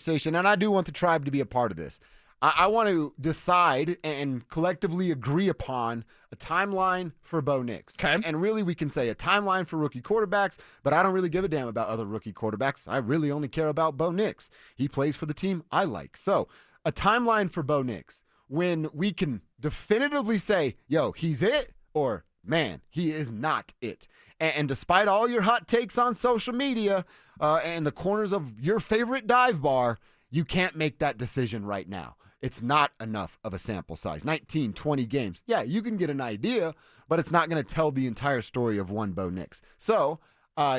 conversation, and I do want the tribe to be a part of this. I want to decide and collectively agree upon a timeline for Bo Nix. Okay. And really, we can say a timeline for rookie quarterbacks, but I don't really give a damn about other rookie quarterbacks. I really only care about Bo Nix. He plays for the team I like. So, a timeline for Bo Nix when we can definitively say, yo, he's it, or man, he is not it. And despite all your hot takes on social media and the corners of your favorite dive bar, you can't make that decision right now. It's not enough of a sample size. 19, 20 games. Yeah, you can get an idea, but it's not going to tell the entire story of one Bo Nix. So,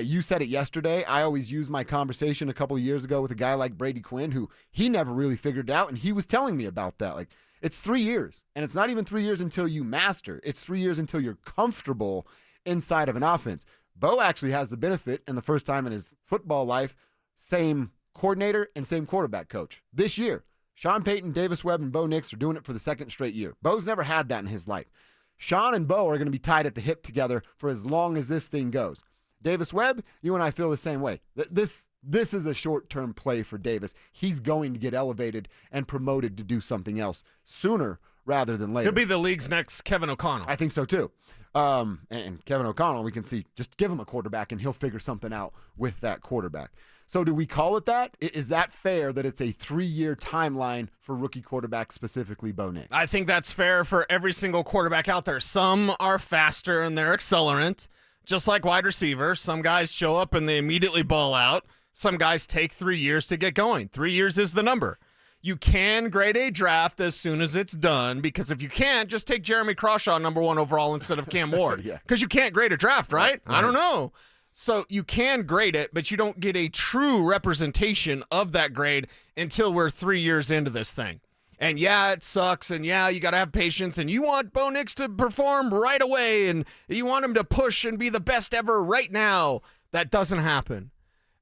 you said it yesterday. I always used my conversation a couple of years ago with a guy like Brady Quinn, who he never really figured out, and he was telling me about that. Like, it's 3 years, and it's not even 3 years until you master. It's 3 years until you're comfortable inside of an offense. Bo actually has the benefit, in the first time in his football life, same coordinator and same quarterback coach this year. Sean Payton, Davis Webb, and Bo Nix are doing it for the second straight year. Bo's never had that in his life. Sean and Bo are going to be tied at the hip together for as long as this thing goes. Davis Webb, you and I feel the same way. This is a short-term play for Davis. He's going to get elevated and promoted to do something else sooner rather than later. He'll be the league's next Kevin O'Connell. I think so, too. And Kevin O'Connell, we can see, just give him a quarterback and he'll figure something out with that quarterback. So do we call it that? Is that fair that it's a 3-year timeline for rookie quarterback, specifically Bo Nix? I think that's fair for every single quarterback out there. Some are faster and they're accelerant, just like wide receivers. Some guys show up and they immediately ball out. Some guys take 3 years to get going. 3 years is the number. You can grade a draft as soon as it's done, because if you can't, just take Jeremy Crawshaw #1 overall instead of Cam Ward. Because you can't grade a draft, right? I don't know. So you can grade it, but you don't get a true representation of that grade until we're 3 years into this thing. And yeah, it sucks, and yeah, you got to have patience, and you want Bo Nix to perform right away, and you want him to push and be the best ever right now. That doesn't happen.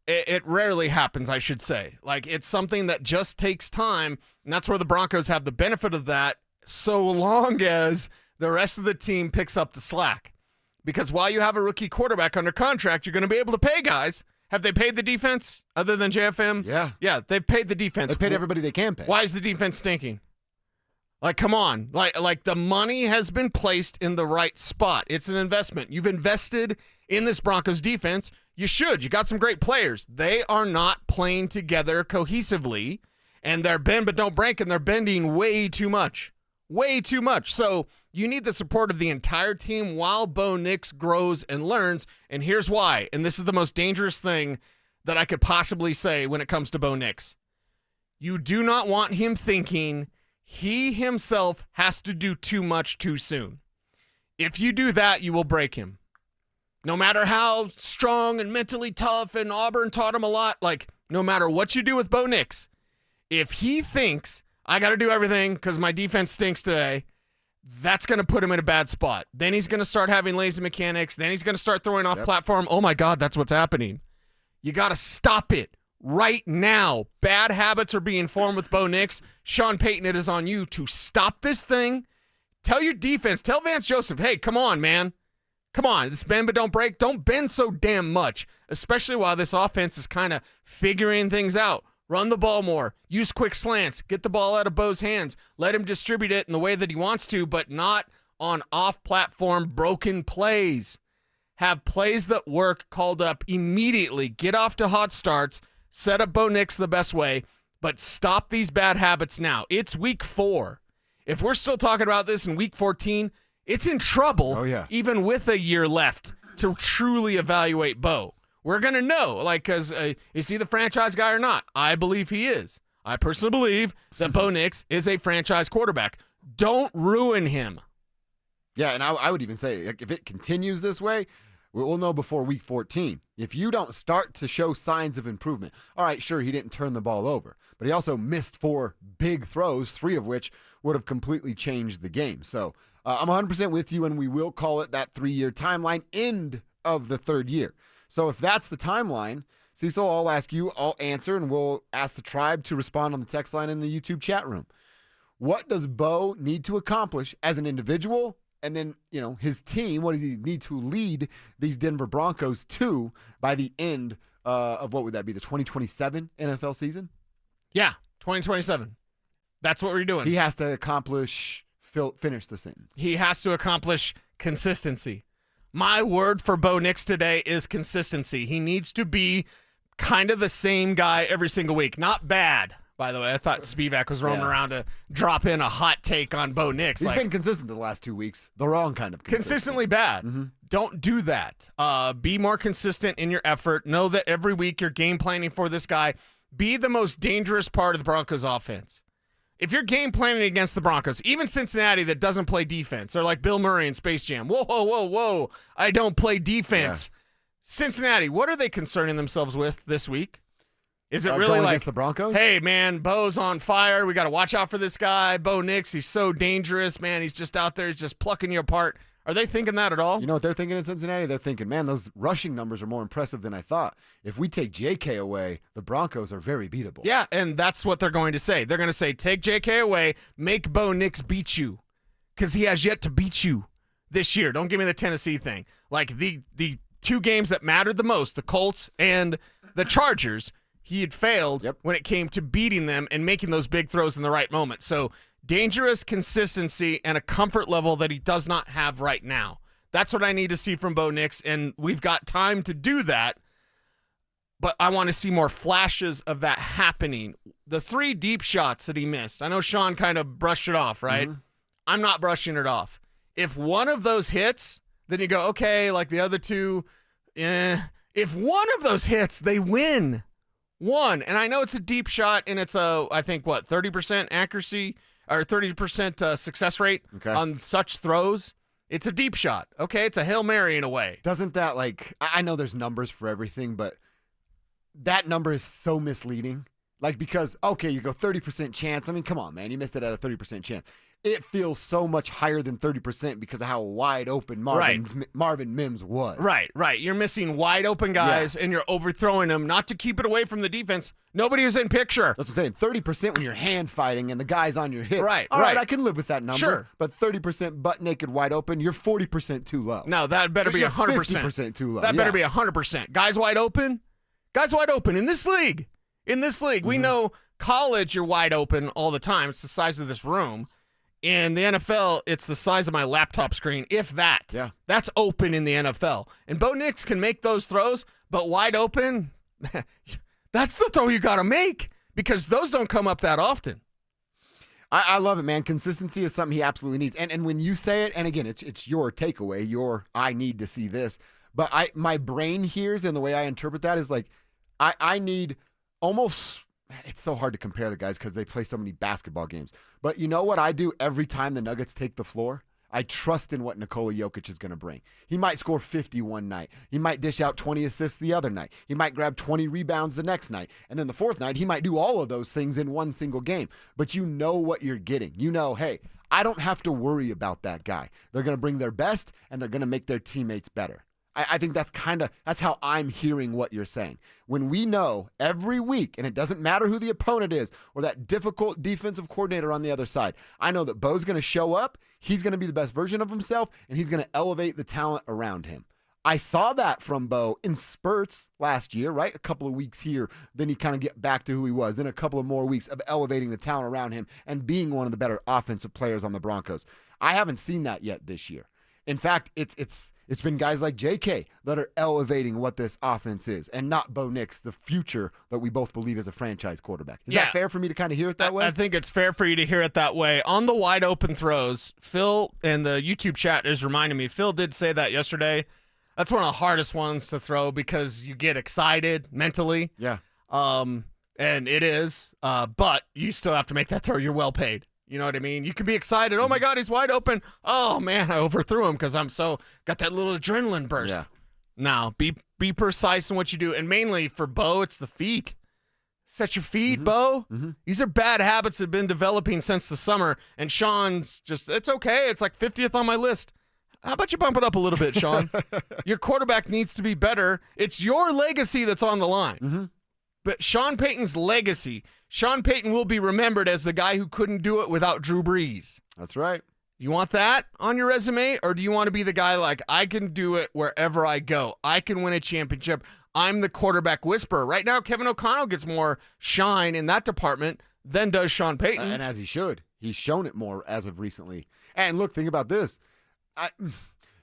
It rarely happens, I should say. Like, it's something that just takes time, and that's where the Broncos have the benefit of that, so long as the rest of the team picks up the slack. Because while you have a rookie quarterback under contract, you're going to be able to pay guys. Have they paid the defense other than JFM? Yeah. Yeah, they've paid the defense. They paid everybody they can pay. Why is the defense stinking? Like, come on. Like the money has been placed in the right spot. It's an investment. You've invested in this Broncos defense. You should. You got some great players. They are not playing together cohesively, and they're bend but don't break, and they're bending way too much. Way too much. So you need the support of the entire team while Bo Nix grows and learns, and here's why. And this is the most dangerous thing that I could possibly say when it comes to Bo Nix. You do not want him thinking he himself has to do too much too soon. If you do that, you will break him. No matter how strong and mentally tough, and Auburn taught him a lot, like, no matter what you do with Bo Nix, if he thinks, I got to do everything because my defense stinks today, that's going to put him in a bad spot. Then he's going to start having lazy mechanics. Then he's going to start throwing off platform. Oh, my God, that's what's happening. You got to stop it right now. Bad habits are being formed with Bo Nix. Sean Payton, it is on you to stop this thing. Tell your defense, tell Vance Joseph, hey, come on, man. Come on, it's bend but don't break. Don't bend so damn much, especially while this offense is kind of figuring things out. Run the ball more. Use quick slants. Get the ball out of Bo's hands. Let him distribute it in the way that he wants to, but not on off-platform broken plays. Have plays that work called up immediately. Get off to hot starts. Set up Bo Nix the best way, but stop these bad habits now. It's week 4. If we're still talking about this in week 14, it's in trouble, even with a year left to truly evaluate Bo. We're going to know, because is he the franchise guy or not? I believe he is. I personally believe that Bo Nix is a franchise quarterback. Don't ruin him. Yeah, and I would even say, if it continues this way, we'll know before week 14. If you don't start to show signs of improvement, all right, sure, he didn't turn the ball over, but he also missed 4 big throws, 3 of which would have completely changed the game. So I'm 100% with you, and we will call it that 3-year timeline, end of the 3rd year. So if that's the timeline, Cecil, I'll ask you, I'll answer, and we'll ask the tribe to respond on the text line in the YouTube chat room. What does Bo need to accomplish as an individual? And then, his team, what does he need to lead these Denver Broncos to by the end of, what would that be, the 2027 NFL season? Yeah, 2027. That's what we're doing. He has to finish the sentence. He has to accomplish consistency. My word for Bo Nix today is consistency. He needs to be kind of the same guy every single week. Not bad, by the way. I thought Spivak was roaming around to drop in a hot take on Bo Nix. He's been consistent the last 2 weeks. The wrong kind of consistently bad. Mm-hmm. Don't do that. Be more consistent in your effort. Know that every week you're game planning for this guy. Be the most dangerous part of the Broncos offense. If you're game planning against the Broncos, even Cincinnati that doesn't play defense, they're like Bill Murray in Space Jam. Whoa, whoa, whoa, whoa. I don't play defense. Yeah. Cincinnati, what are they concerning themselves with this week? Is it really like the Broncos? Hey, man, Bo's on fire. We got to watch out for this guy. Bo Nix, he's so dangerous. Man, he's just out there. He's just plucking you apart. Are they thinking that at all? You know what they're thinking in Cincinnati? They're thinking, man, those rushing numbers are more impressive than I thought. If we take JK away, the Broncos are very beatable. Yeah, and that's what they're going to say. They're going to say, take JK away, make Bo Nix beat you, because he has yet to beat you this year. Don't give me the Tennessee thing. Like the two games that mattered the most, the Colts and the Chargers, he had failed when it came to beating them and making those big throws in the right moment. So dangerous consistency and a comfort level that he does not have right now. That's what I need to see from Bo Nix, and we've got time to do that, but I want to see more flashes of that happening. The 3 deep shots that he missed, I know Sean kind of brushed it off, right? Mm-hmm. I'm not brushing it off. If one of those hits, then you go, okay, like the other 2, if one of those hits, they win. One, and I know it's a deep shot, and it's I think, 30% accuracy or 30% success rate on such throws. It's a deep shot. Okay, it's a Hail Mary in a way. Doesn't that, I know there's numbers for everything, but that number is so misleading. Because, okay, you go 30% chance. I mean, come on, man. You missed it at a 30% chance. It feels so much higher than 30% because of how wide open Marvin Mims was. Right. You're missing wide open guys, and you're overthrowing them, not to keep it away from the defense. Nobody was in picture. That's what I'm saying. 30% when you're hand fighting and the guy's on your hip. Right. All right, I can live with that number. Sure. But 30% butt naked wide open, you're 40% too low. No, that better be 100%. 50% too low. That better be 100%. Guys wide open in this league. We know college you're wide open all the time. It's the size of this room. In the NFL, it's the size of my laptop screen, if that. Yeah. That's open in the NFL. And Bo Nix can make those throws, but wide open, that's the throw you got to make because those don't come up that often. I love it, man. Consistency is something he absolutely needs. And when you say it, and again, it's your takeaway, I need to see this. But my brain hears, and the way I interpret that is I need almost... It's so hard to compare the guys because they play so many basketball games. But you know what I do every time the Nuggets take the floor? I trust in what Nikola Jokic is going to bring. He might score 50 one night. He might dish out 20 assists the other night. He might grab 20 rebounds the next night. And then the fourth night, he might do all of those things in one single game. But you know what you're getting. You know, hey, I don't have to worry about that guy. They're going to bring their best, and they're going to make their teammates better. I think that's how I'm hearing what you're saying. When we know every week, and it doesn't matter who the opponent is or that difficult defensive coordinator on the other side, I know that Bo's going to show up, he's going to be the best version of himself, and he's going to elevate the talent around him. I saw that from Bo in spurts last year, right? A couple of weeks here, then he kind of get back to who he was. Then a couple of more weeks of elevating the talent around him and being one of the better offensive players on the Broncos. I haven't seen that yet this year. In fact, it's been guys like JK that are elevating what this offense is, and not Bo Nix, the future that we both believe is a franchise quarterback. Is that fair for me to kind of hear it that way? I think it's fair for you to hear it that way. On the wide open throws, Phil in the YouTube chat is reminding me, Phil did say that yesterday. That's one of the hardest ones to throw because you get excited mentally. Yeah. And it is, but you still have to make that throw. You're well paid. You know what I mean? You can be excited. Oh, my God, he's wide open. Oh, man, I overthrew him because I'm got that little adrenaline burst. Yeah. Now, be precise in what you do. And mainly for Bo, it's the feet. Set your feet, Bo. Mm-hmm. These are bad habits that have been developing since the summer. And Sean's it's okay. It's like 50th on my list. How about you bump it up a little bit, Sean? Your quarterback needs to be better. It's your legacy that's on the line. Mm-hmm. But Sean Payton's legacy, Sean Payton will be remembered as the guy who couldn't do it without Drew Brees. That's right. You want that on your resume, or do you want to be the guy I can do it wherever I go? I can win a championship. I'm the quarterback whisperer. Right now, Kevin O'Connell gets more shine in that department than does Sean Payton. And as he should. He's shown it more as of recently. And look, think about this.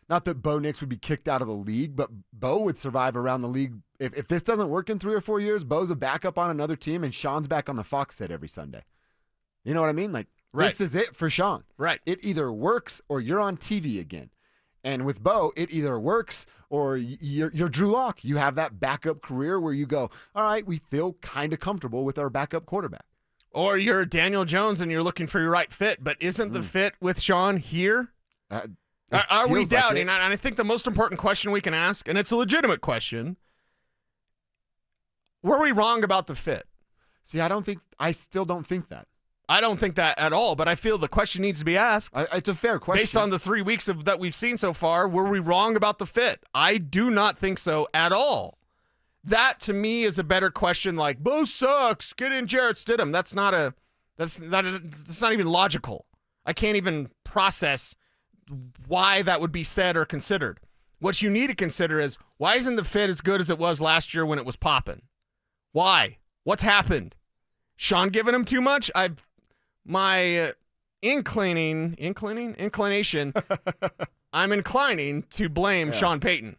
Not that Bo Nix would be kicked out of the league, but Bo would survive around the league. If this doesn't work in 3 or 4 years, Bo's a backup on another team, and Sean's back on the Fox set every Sunday. You know what I mean? Like, This is it for Sean. Right. It either works or you're on TV again. And with Bo, it either works or you're Drew Lock. You have that backup career where you go, all right, we feel kind of comfortable with our backup quarterback. Or you're Daniel Jones and you're looking for your right fit, but isn't the fit with Sean here? Are we doubting? And I think the most important question we can ask, and it's a legitimate question, were we wrong about the fit? See, I still don't think that. I don't think that at all, but I feel the question needs to be asked. It's a fair question. Based on the 3 weeks that we've seen so far, were we wrong about the fit? I do not think so at all. That, to me, is a better question like, Bo sucks, get in Jarrett Stidham. That's not even logical. I can't even process why that would be said or considered. What you need to consider is, why isn't the fit as good as it was last year when it was popping? Why? What's happened? Sean giving him too much? My inclination, I'm inclining to blame Sean Payton.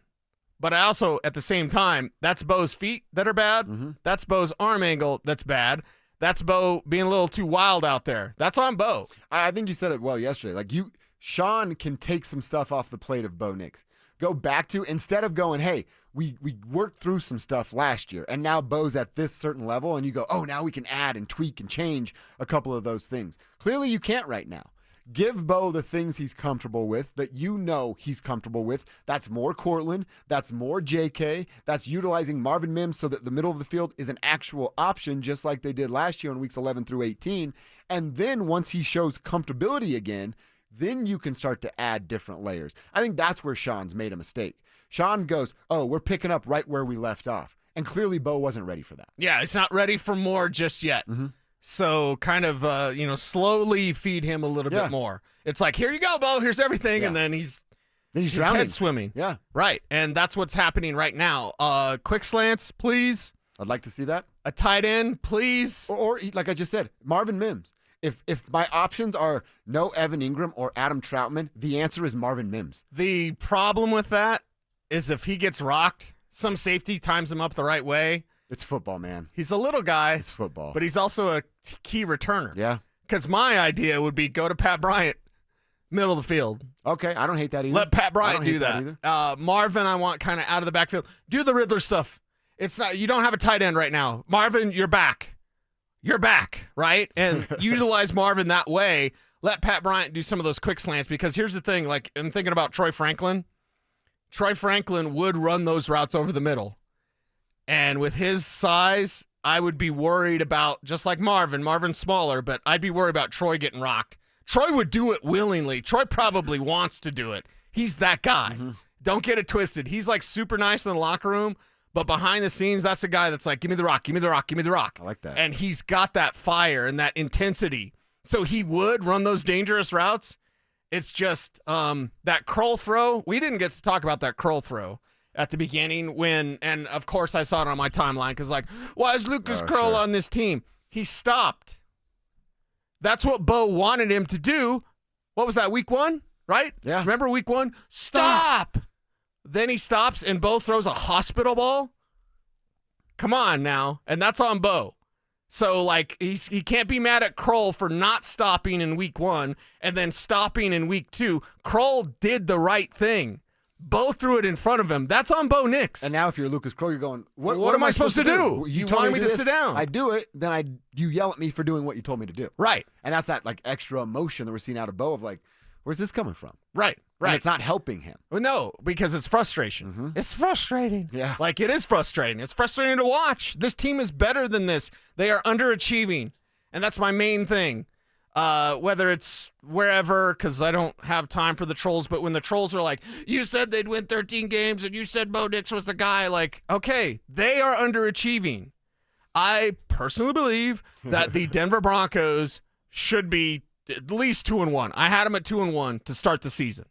But I also, at the same time, that's Bo's feet that are bad. Mm-hmm. That's Bo's arm angle that's bad. That's Bo being a little too wild out there. That's on Bo. I think you said it well yesterday. Like, Sean can take some stuff off the plate of Bo Nix. Go back to, instead of going, hey, we worked through some stuff last year, and now Bo's at this certain level, and you go, oh, now we can add and tweak and change a couple of those things. Clearly, you can't right now. Give Bo the things he's comfortable with, that you know he's comfortable with. That's more Cortland. That's more JK. That's utilizing Marvin Mims so that the middle of the field is an actual option, just like they did last year in weeks 11 through 18. And then once he shows comfortability again, then you can start to add different layers. I think that's where Sean's made a mistake. Sean goes, oh, we're picking up right where we left off. And clearly Bo wasn't ready for that. Yeah, it's not ready for more just yet. Mm-hmm. So kind of, slowly feed him a little bit more. It's like, here you go, Bo. Here's everything. And then he's drowning. Head swimming. Yeah. Right. And that's what's happening right now. Quick slants, please. I'd like to see that. A tight end, please. Or like I just said, Marvin Mims. If my options are no Evan Ingram or Adam Troutman, the answer is Marvin Mims. The problem with that is if he gets rocked, some safety times him up the right way. It's football, man. He's a little guy. It's football. But he's also a key returner. Yeah. Because my idea would be go to Pat Bryant, middle of the field. Okay, I don't hate that either. Let Pat Bryant do that. Marvin, I want kind of out of the backfield. Do the Riddler stuff. It's not. You don't have a tight end right now. Marvin, you're back. You're back, right? And utilize Marvin that way. Let Pat Bryant do some of those quick slants, because here's the thing. Like, I'm thinking about Troy Franklin. Troy Franklin would run those routes over the middle. And with his size, I would be worried about, just like Marvin's smaller, but I'd be worried about Troy getting rocked. Troy would do it willingly. Troy probably wants to do it. He's that guy. Mm-hmm. Don't get it twisted. He's like super nice in the locker room, but behind the scenes, that's a guy that's like, give me the rock, give me the rock, give me the rock. I like that. And he's got that fire and that intensity. So he would run those dangerous routes. It's just that curl throw. We didn't get to talk about that curl throw at the beginning and of course I saw it on my timeline because like, why is Lucas Curl on this team? He stopped. That's what Bo wanted him to do. What was that, week 1, right? Yeah. Remember week 1? Stop! Then he stops and Bo throws a hospital ball? Come on now. And that's on Bo. So, like, he can't be mad at Kroll for not stopping in week 1 and then stopping in week 2. Kroll did the right thing. Bo threw it in front of him. That's on Bo Nix. And now if you're Lucas Kroll, you're going, what am I supposed to do? You wanted me to sit down. I do it, then you yell at me for doing what you told me to do. Right. And that's that, like, extra emotion that we're seeing out of Bo of, like, where's this coming from? Right. And it's not helping him. Well, no, because it's frustration. Mm-hmm. It's frustrating. Yeah. Like, it is frustrating. It's frustrating to watch. This team is better than this. They are underachieving. And that's my main thing. Whether it's wherever, because I don't have time for the trolls, but when the trolls are like, you said they'd win 13 games and you said Bo Nix was the guy, like, okay, they are underachieving. I personally believe that the Denver Broncos should be at least 2-1. I had them at 2-1 to start the season.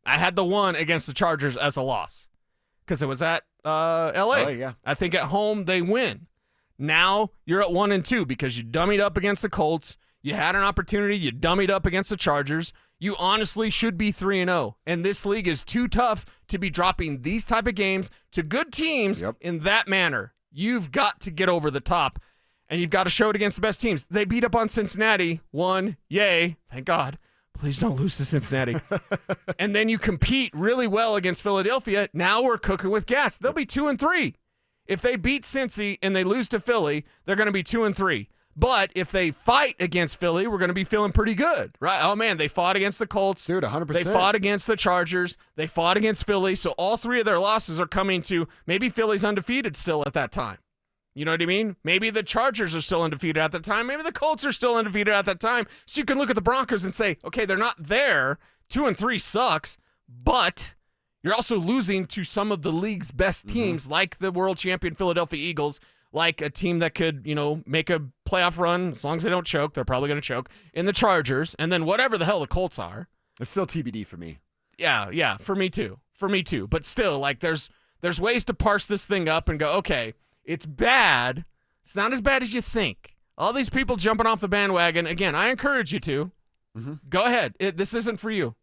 I had the one against the Chargers as a loss because it was at LA. Yeah. I think at home they win. Now you're at 1-2 because you dummied up against the Colts. You had an opportunity. You dummied up against the Chargers. You honestly should be 3-0. And this league is too tough to be dropping these type of games to good teams in that manner. You've got to get over the top, and you've got to show it against the best teams. They beat up on Cincinnati. Won. Yay. Thank God. Please don't lose to Cincinnati. And then you compete really well against Philadelphia. Now we're cooking with gas. They'll be 2-3. If they beat Cincy and they lose to Philly, they're going to be 2-3. But if they fight against Philly, we're going to be feeling pretty good, right? Oh, man, they fought against the Colts. Dude, 100%. They fought against the Chargers. They fought against Philly. So all three of their losses are coming to maybe Philly's undefeated still at that time. You know what I mean? Maybe the Chargers are still undefeated at that time. Maybe the Colts are still undefeated at that time. So you can look at the Broncos and say, okay, they're not there. 2-3 sucks, but you're also losing to some of the league's best teams, like the world champion Philadelphia Eagles, like a team that could, make a playoff run. As long as they don't choke, they're probably going to choke, in the Chargers, and then whatever the hell the Colts are. It's still TBD for me. Yeah, for me too. But still, like, there's ways to parse this thing up and go, okay, it's bad. It's not as bad as you think. All these people jumping off the bandwagon, again, I encourage you to. Go ahead. This isn't for you.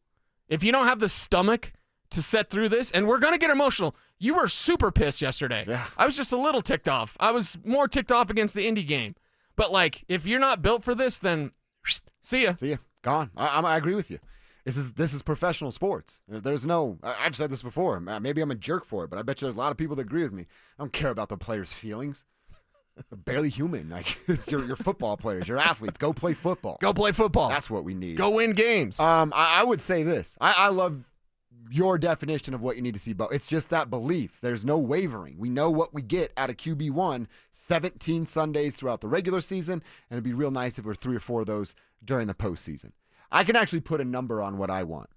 If you don't have the stomach to set through this, and we're going to get emotional. You were super pissed yesterday. Yeah. I was just a little ticked off. I was more ticked off against the Indy game. But, like, if you're not built for this, then see ya. See ya. Gone. I agree with you. This is professional sports. There's no, I've said this before. Maybe I'm a jerk for it, but I bet you there's a lot of people that agree with me. I don't care about the players' feelings. They're barely human. Like, you're football players. You're athletes. Go play football. Go play football. That's what we need. Go win games. I would say this. I love your definition of what you need to see, Bo. It's just that belief. There's no wavering. We know what we get out of QB1, 17 Sundays throughout the regular season, and it'd be real nice if we're 3 or 4 of those during the postseason. I can actually put a number on what I want,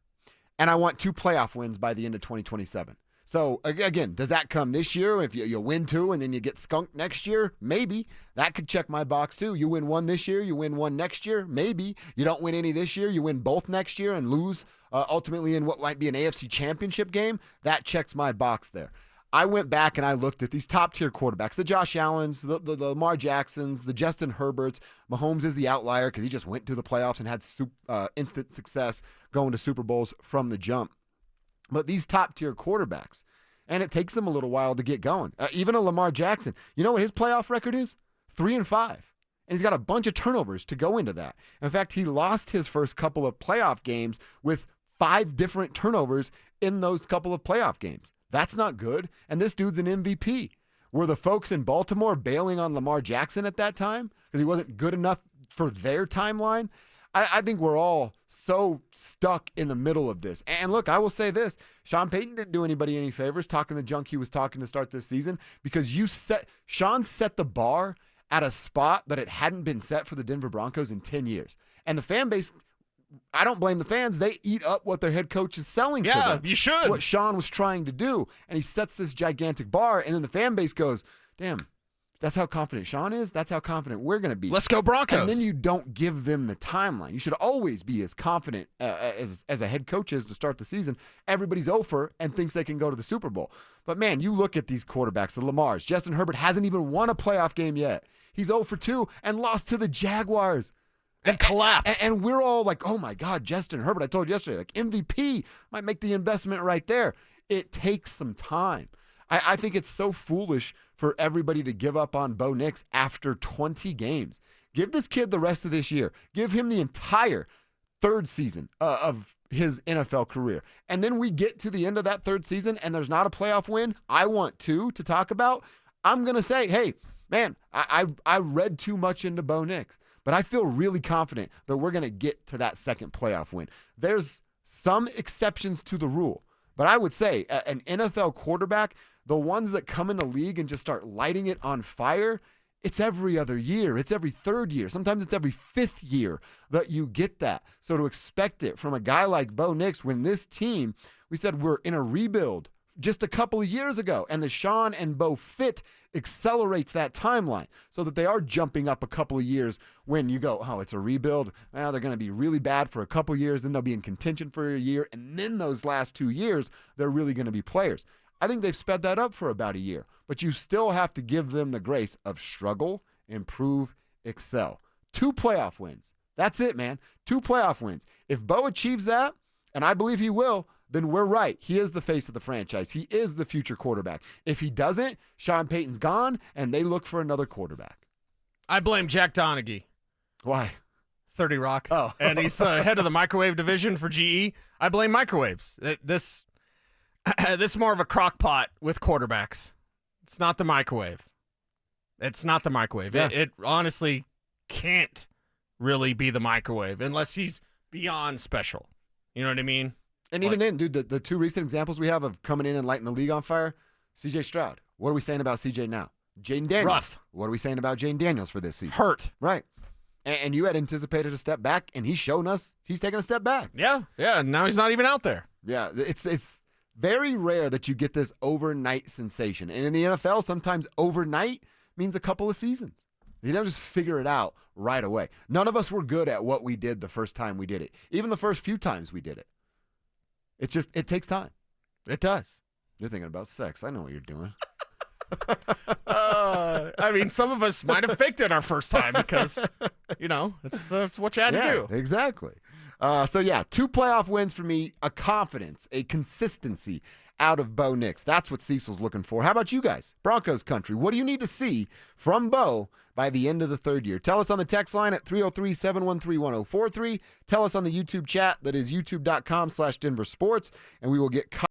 and I want 2 playoff wins by the end of 2027. So, again, does that come this year? If you win 2 and then you get skunked next year? Maybe. That could check my box, too. You win 1 this year, you win 1 next year? Maybe. You don't win any this year, you win both next year and lose ultimately in what might be an AFC championship game? That checks my box there. I went back and I looked at these top-tier quarterbacks, the Josh Allens, the Lamar Jacksons, the Justin Herberts. Mahomes is the outlier because he just went to the playoffs and had instant success going to Super Bowls from the jump. But these top-tier quarterbacks, and it takes them a little while to get going. Even a Lamar Jackson, you know what his playoff record is? 3-5. And he's got a bunch of turnovers to go into that. In fact, he lost his first couple of playoff games with 5 different turnovers in those couple of playoff games. That's not good. And this dude's an MVP. Were the folks in Baltimore bailing on Lamar Jackson at that time because he wasn't good enough for their timeline? I think we're all so stuck in the middle of this. And look, I will say this. Sean Payton didn't do anybody any favors talking the junk he was talking to start this season because Sean set the bar at a spot that it hadn't been set for the Denver Broncos in 10 years. And the fan base, I don't blame the fans. They eat up what their head coach is selling to them. Yeah, you should. That's what Sean was trying to do. And he sets this gigantic bar, and then the fan base goes, damn, that's how confident Sean is. That's how confident we're going to be. Let's go Broncos. And then you don't give them the timeline. You should always be as confident as a head coach is to start the season. Everybody's over and thinks they can go to the Super Bowl. But, man, you look at these quarterbacks, the Lamars. Justin Herbert hasn't even won a playoff game yet. He's 0 for 2 and lost to the Jaguars. And collapsed. And we're all like, oh, my God, Justin Herbert. I told you yesterday, like MVP might make the investment right there. It takes some time. I think it's so foolish for everybody to give up on Bo Nix after 20 games. Give this kid the rest of this year. Give him the entire 3rd season of his NFL career. And then we get to the end of that 3rd season and there's not a playoff win. I want to talk about. I'm going to say, hey, man, I read too much into Bo Nix, but I feel really confident that we're going to get to that 2nd playoff win. There's some exceptions to the rule, but I would say an NFL quarterback, the ones that come in the league and just start lighting it on fire, it's every other year. It's every 3rd year. Sometimes it's every 5th year that you get that. So to expect it from a guy like Bo Nix when this team, we said we're in a rebuild just a couple of years ago, and the Sean and Bo fit accelerates that timeline so that they are jumping up a couple of years when you go, oh, it's a rebuild. Well, they're going to be really bad for a couple of years, then they'll be in contention for a year, and then those last 2 years, they're really going to be players. I think they've sped that up for about a year. But you still have to give them the grace of struggle, improve, excel. 2 playoff wins. That's it, man. 2 playoff wins. If Bo achieves that, and I believe he will, then we're right. He is the face of the franchise. He is the future quarterback. If he doesn't, Sean Payton's gone, and they look for another quarterback. I blame Jack Donaghy. Why? 30 Rock. Oh. And he's head of the microwave division for GE. I blame microwaves. This is more of a crock pot with quarterbacks. It's not the microwave. It's not the microwave. Yeah. It honestly can't really be the microwave unless he's beyond special. You know what I mean? And even then, dude, the 2 recent examples we have of coming in and lighting the league on fire, CJ Stroud. What are we saying about CJ now? Jaden Daniels. Rough. What are we saying about Jaden Daniels for this season? Hurt. Right. And you had anticipated a step back, and he's shown us he's taking a step back. Yeah. Now he's not even out there. Yeah, it's very rare that you get this overnight sensation. And in the NFL, sometimes overnight means a couple of seasons. You don't just figure it out right away. None of us were good at what we did the first time we did it. Even the first few times we did it. It takes time. It does. You're thinking about sex. I know what you're doing. I mean, some of us might have faked it our first time because, that's what you had to do. Exactly. 2 playoff wins for me, a confidence, a consistency out of Bo Nix. That's what Cecil's looking for. How about you guys? Broncos Country. What do you need to see from Bo by the end of the 3rd year? Tell us on the text line at 303-713-1043. Tell us on the YouTube chat that is youtube.com/Denver Sports, and we will get